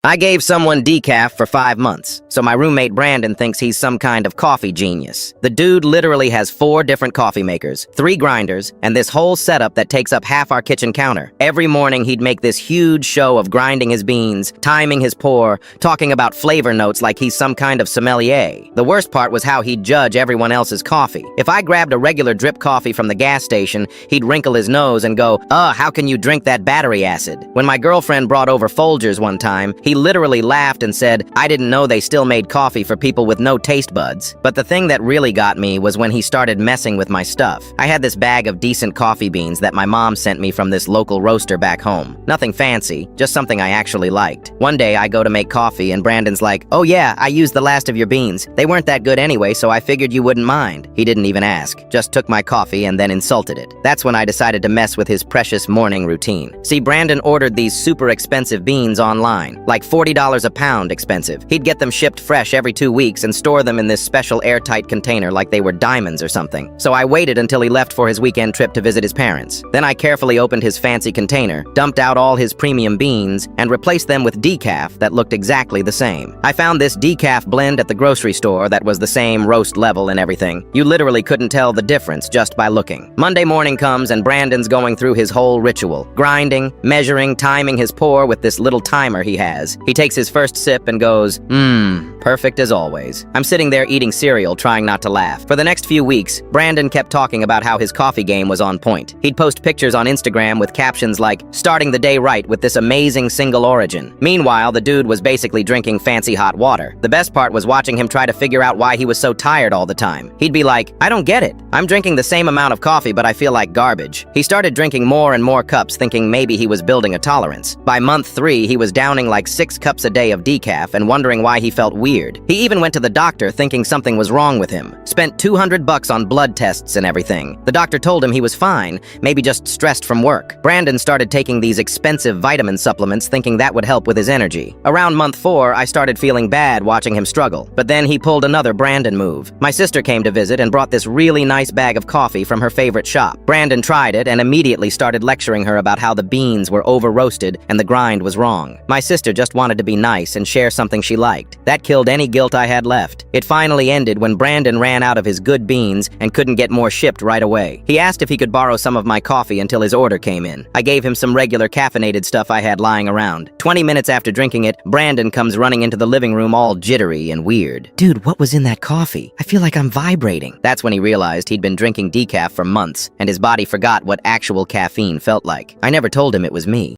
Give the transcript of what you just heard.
I gave someone decaf for 5 months, so my roommate Brandon thinks he's some kind of coffee genius. The dude literally has 4 different coffee makers, 3 grinders, and this whole setup that takes up half our kitchen counter. Every morning he'd make this huge show of grinding his beans, timing his pour, talking about flavor notes like he's some kind of sommelier. The worst part was how he'd judge everyone else's coffee. If I grabbed a regular drip coffee from the gas station, he'd wrinkle his nose and go, how can you drink that battery acid? When my girlfriend brought over Folgers one time, he literally laughed and said, I didn't know they still made coffee for people with no taste buds. But the thing that really got me was when he started messing with my stuff. I had this bag of decent coffee beans that my mom sent me from this local roaster back home. Nothing fancy, just something I actually liked. One day I go to make coffee and Brandon's like, oh yeah, I used the last of your beans. They weren't that good anyway, so I figured you wouldn't mind. He didn't even ask, just took my coffee and then insulted it. That's when I decided to mess with his precious morning routine. See, Brandon ordered these super expensive beans online, like $40 a pound expensive. He'd get them shipped fresh every 2 weeks and store them in this special airtight container like they were diamonds or something. So I waited until he left for his weekend trip to visit his parents. Then I carefully opened his fancy container, dumped out all his premium beans, and replaced them with decaf that looked exactly the same. I found this decaf blend at the grocery store that was the same roast level and everything. You literally couldn't tell the difference just by looking. Monday morning comes and Brandon's going through his whole ritual, grinding, measuring, timing his pour with this little timer he has. He takes his first sip and goes, perfect as always. I'm sitting there eating cereal, trying not to laugh. For the next few weeks, Brandon kept talking about how his coffee game was on point. He'd post pictures on Instagram with captions like, starting the day right with this amazing single origin. Meanwhile, the dude was basically drinking fancy hot water. The best part was watching him try to figure out why he was so tired all the time. He'd be like, I don't get it. I'm drinking the same amount of coffee, but I feel like garbage. He started drinking more and more cups, thinking maybe he was building a tolerance. By month 3, he was downing like 6 cups a day of decaf and wondering why he felt weird. He even went to the doctor thinking something was wrong with him. Spent $200 on blood tests and everything. The doctor told him he was fine, maybe just stressed from work. Brandon started taking these expensive vitamin supplements thinking that would help with his energy. Around month 4, I started feeling bad watching him struggle. But then he pulled another Brandon move. My sister came to visit and brought this really nice bag of coffee from her favorite shop. Brandon tried it and immediately started lecturing her about how the beans were over-roasted and the grind was wrong. My sister just wanted to be nice and share something she liked. That killed any guilt I had left. It finally ended when Brandon ran out of his good beans and couldn't get more shipped right away. He asked if he could borrow some of my coffee until his order came in. I gave him some regular caffeinated stuff I had lying around. 20 minutes after drinking it, Brandon comes running into the living room all jittery and weird. Dude, what was in that coffee? I feel like I'm vibrating. That's when he realized he'd been drinking decaf for months and his body forgot what actual caffeine felt like. I never told him it was me.